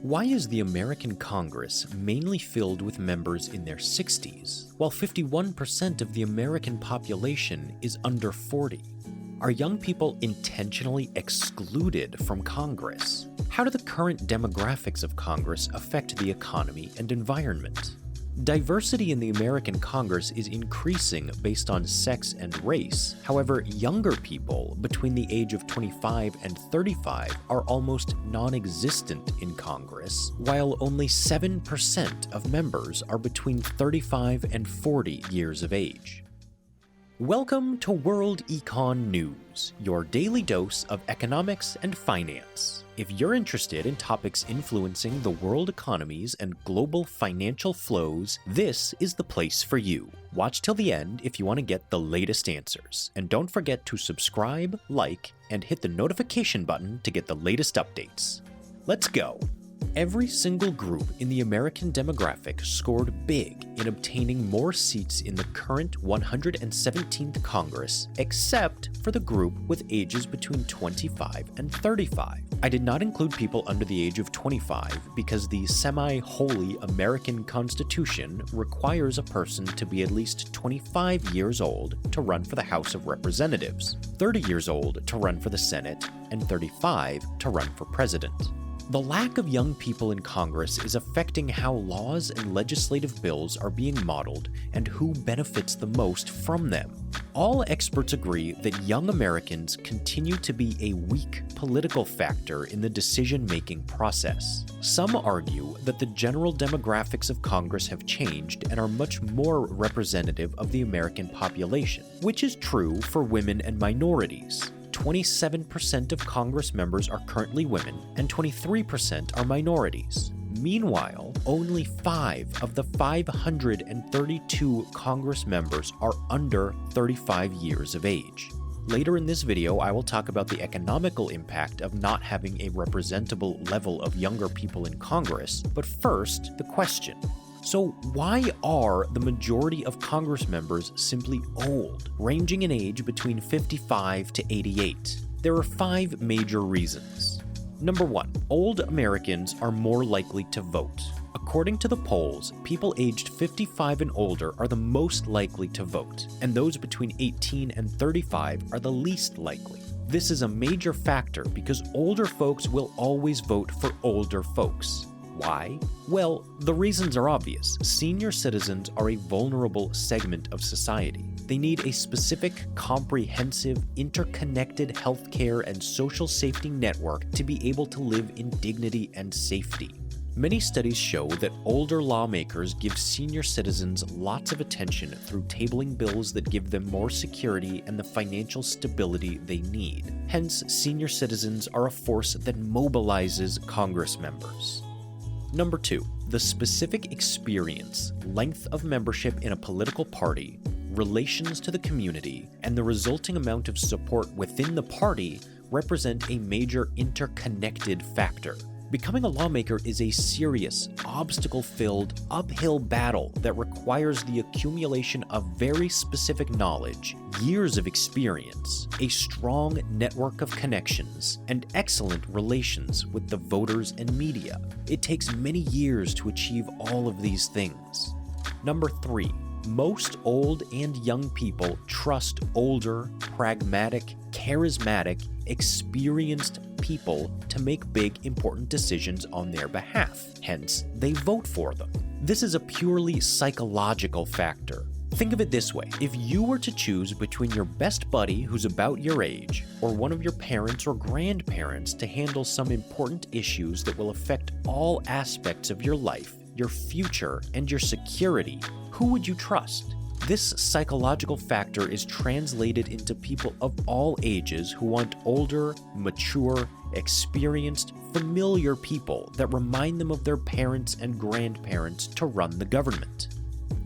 Why is the American Congress mainly filled with members in their 60s, while 51% of the American population is under 40? Are young people intentionally excluded from Congress? How do the current demographics of Congress affect the economy and environment? Diversity in the American Congress is increasing based on sex and race. However, younger people between the age of 25 and 35 are almost non-existent in Congress, while only 7% of members are between 35 and 40 years of age. Welcome to World Econ News, your daily dose of economics and finance. If you're interested in topics influencing the world economies and global financial flows, this is the place for you. Watch till the end if you want to get the latest answers. And don't forget to subscribe, like, and hit the notification button to get the latest updates. Let's go! Every single group in the American demographic scored big in obtaining more seats in the current 117th Congress, except for the group with ages between 25 and 35. I did not include people under the age of 25 because the semi-holy American Constitution requires a person to be at least 25 years old to run for the House of Representatives, 30 years old to run for the Senate, and 35 to run for president. The lack of young people in Congress is affecting how laws and legislative bills are being modeled and who benefits the most from them. All experts agree that young Americans continue to be a weak political factor in the decision-making process. Some argue that the general demographics of Congress have changed and are much more representative of the American population, which is true for women and minorities. 27% of Congress members are currently women, and 23% are minorities. Meanwhile, only 5 of the 532 Congress members are under 35 years of age. Later in this video, I will talk about the economical impact of not having a representable level of younger people in Congress, but first, the question. So why are the majority of Congress members simply old, ranging in age between 55 to 88? There are 5 major reasons. Number 1, old Americans are more likely to vote. According to the polls, people aged 55 and older are the most likely to vote, and those between 18 and 35 are the least likely. This is a major factor because older folks will always vote for older folks. Why? Well, the reasons are obvious. Senior citizens are a vulnerable segment of society. They need a specific, comprehensive, interconnected healthcare and social safety network to be able to live in dignity and safety. Many studies show that older lawmakers give senior citizens lots of attention through tabling bills that give them more security and the financial stability they need. Hence, senior citizens are a force that mobilizes Congress members. Number 2, the specific experience, length of membership in a political party, relations to the community, and the resulting amount of support within the party represent a major interconnected factor. Becoming a lawmaker is a serious, obstacle-filled, uphill battle that requires the accumulation of very specific knowledge, years of experience, a strong network of connections, and excellent relations with the voters and media. It takes many years to achieve all of these things. Number 3, most old and young people trust older, pragmatic, charismatic, experienced people to make big, important decisions on their behalf. Hence, they vote for them. This is a purely psychological factor. Think of it this way. If you were to choose between your best buddy who's about your age or one of your parents or grandparents to handle some important issues that will affect all aspects of your life, your future, and your security, who would you trust? This psychological factor is translated into people of all ages who want older, mature, experienced, familiar people that remind them of their parents and grandparents to run the government.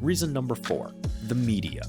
Reason number 4, the media.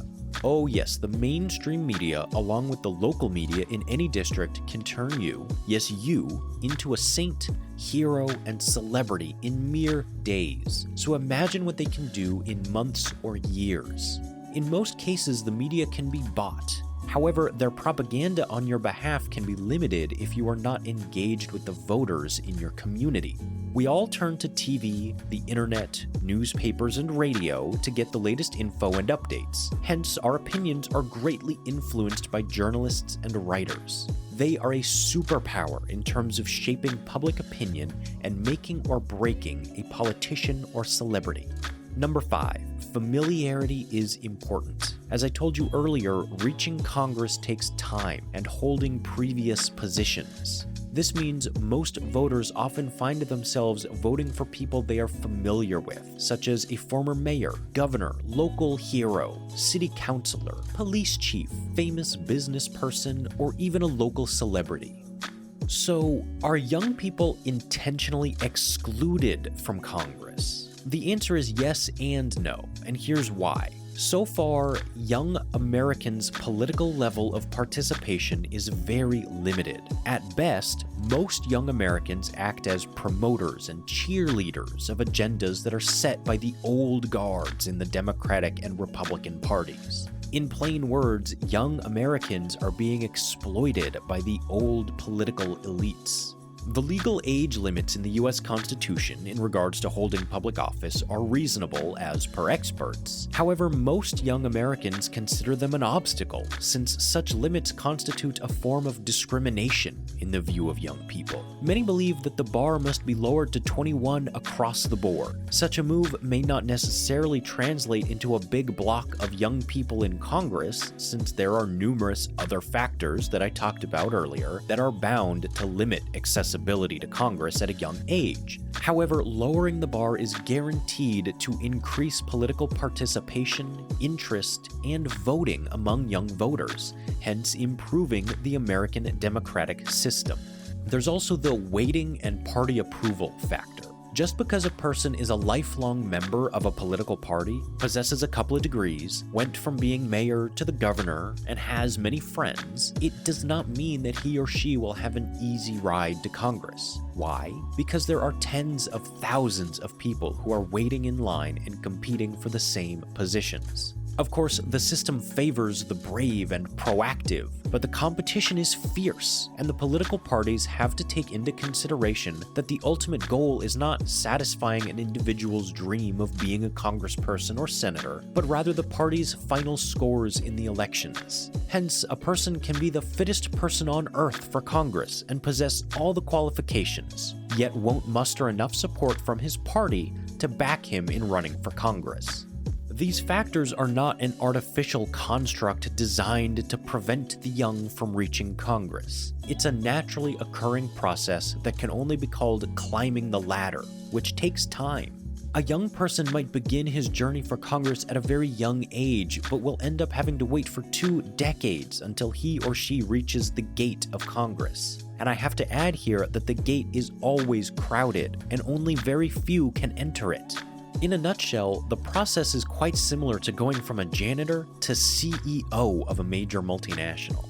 Oh yes, the mainstream media, along with the local media in any district, can turn you, yes you, into a saint, hero, and celebrity in mere days. So imagine what they can do in months or years. In most cases, the media can be bought. However, their propaganda on your behalf can be limited if you are not engaged with the voters in your community. We all turn to TV, the internet, newspapers, and radio to get the latest info and updates. Hence, our opinions are greatly influenced by journalists and writers. They are a superpower in terms of shaping public opinion and making or breaking a politician or celebrity. Number 5. Familiarity is important. As I told you earlier, reaching Congress takes time and holding previous positions. This means most voters often find themselves voting for people they are familiar with, such as a former mayor, governor, local hero, city councilor, police chief, famous business person, or even a local celebrity. So, are young people intentionally excluded from Congress? The answer is yes and no, and here's why. So far, young Americans' political level of participation is very limited. At best, most young Americans act as promoters and cheerleaders of agendas that are set by the old guards in the Democratic and Republican parties. In plain words, young Americans are being exploited by the old political elites. The legal age limits in the U.S. Constitution in regards to holding public office are reasonable as per experts. However, most young Americans consider them an obstacle, since such limits constitute a form of discrimination in the view of young people. Many believe that the bar must be lowered to 21 across the board. Such a move may not necessarily translate into a big block of young people in Congress, since there are numerous other factors that I talked about earlier that are bound to limit accessibility to Congress at a young age. However, lowering the bar is guaranteed to increase political participation, interest, and voting among young voters, hence improving the American democratic system. There's also the weighting and party approval factor. Just because a person is a lifelong member of a political party, possesses a couple of degrees, went from being mayor to the governor, and has many friends, it does not mean that he or she will have an easy ride to Congress. Why? Because there are tens of thousands of people who are waiting in line and competing for the same positions. Of course, the system favors the brave and proactive, but the competition is fierce, and the political parties have to take into consideration that the ultimate goal is not satisfying an individual's dream of being a congressperson or senator, but rather the party's final scores in the elections. Hence, a person can be the fittest person on earth for Congress and possess all the qualifications, yet won't muster enough support from his party to back him in running for Congress. These factors are not an artificial construct designed to prevent the young from reaching Congress. It's a naturally occurring process that can only be called climbing the ladder, which takes time. A young person might begin his journey for Congress at a very young age, but will end up having to wait for 2 decades until he or she reaches the gate of Congress. And I have to add here that the gate is always crowded, and only very few can enter it. In a nutshell, the process is quite similar to going from a janitor to CEO of a major multinational.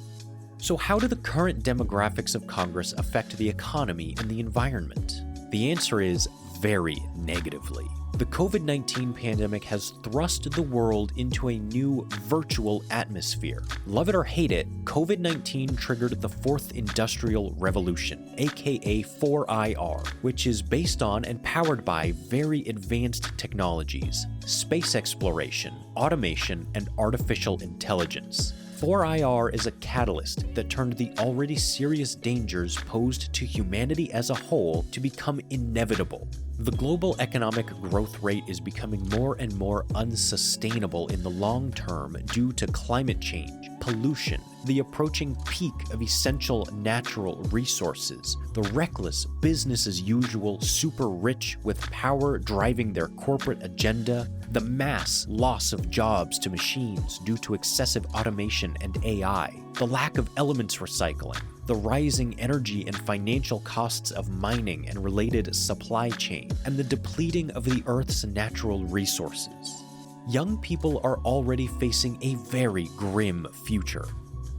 So how do the current demographics of Congress affect the economy and the environment? The answer is very negatively. The COVID-19 pandemic has thrust the world into a new virtual atmosphere. Love it or hate it, COVID-19 triggered the 4th Industrial Revolution, aka 4IR, which is based on and powered by very advanced technologies, space exploration, automation, and artificial intelligence. 4IR is a catalyst that turned the already serious dangers posed to humanity as a whole to become inevitable. The global economic growth rate is becoming more and more unsustainable in the long term due to climate change, pollution, the approaching peak of essential natural resources, the reckless business as usual super rich with power driving their corporate agenda, the mass loss of jobs to machines due to excessive automation and AI, the lack of elements recycling, the rising energy and financial costs of mining and related supply chain, and the depleting of the Earth's natural resources. Young people are already facing a very grim future.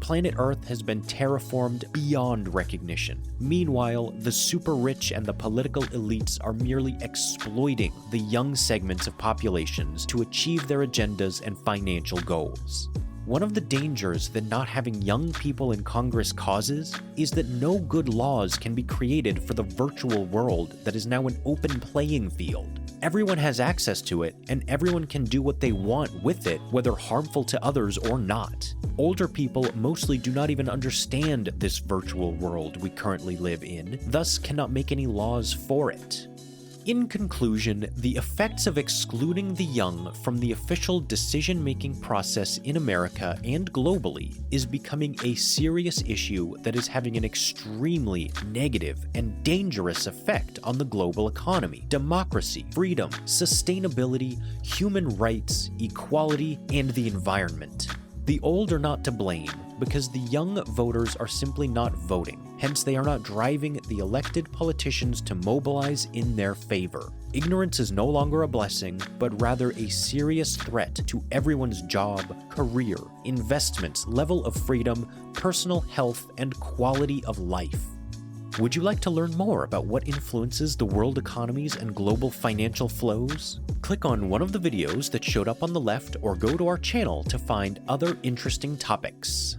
Planet Earth has been terraformed beyond recognition. Meanwhile, the super rich and the political elites are merely exploiting the young segments of populations to achieve their agendas and financial goals. One of the dangers that not having young people in Congress causes is that no good laws can be created for the virtual world that is now an open playing field. Everyone has access to it, and everyone can do what they want with it, whether harmful to others or not. Older people mostly do not even understand this virtual world we currently live in, thus cannot make any laws for it. In conclusion, the effects of excluding the young from the official decision-making process in America and globally is becoming a serious issue that is having an extremely negative and dangerous effect on the global economy, democracy, freedom, sustainability, human rights, equality, and the environment. The old are not to blame because the young voters are simply not voting. Hence, they are not driving the elected politicians to mobilize in their favor. Ignorance is no longer a blessing, but rather a serious threat to everyone's job, career, investments, level of freedom, personal health, and quality of life. Would you like to learn more about what influences the world economies and global financial flows? Click on one of the videos that showed up on the left or go to our channel to find other interesting topics.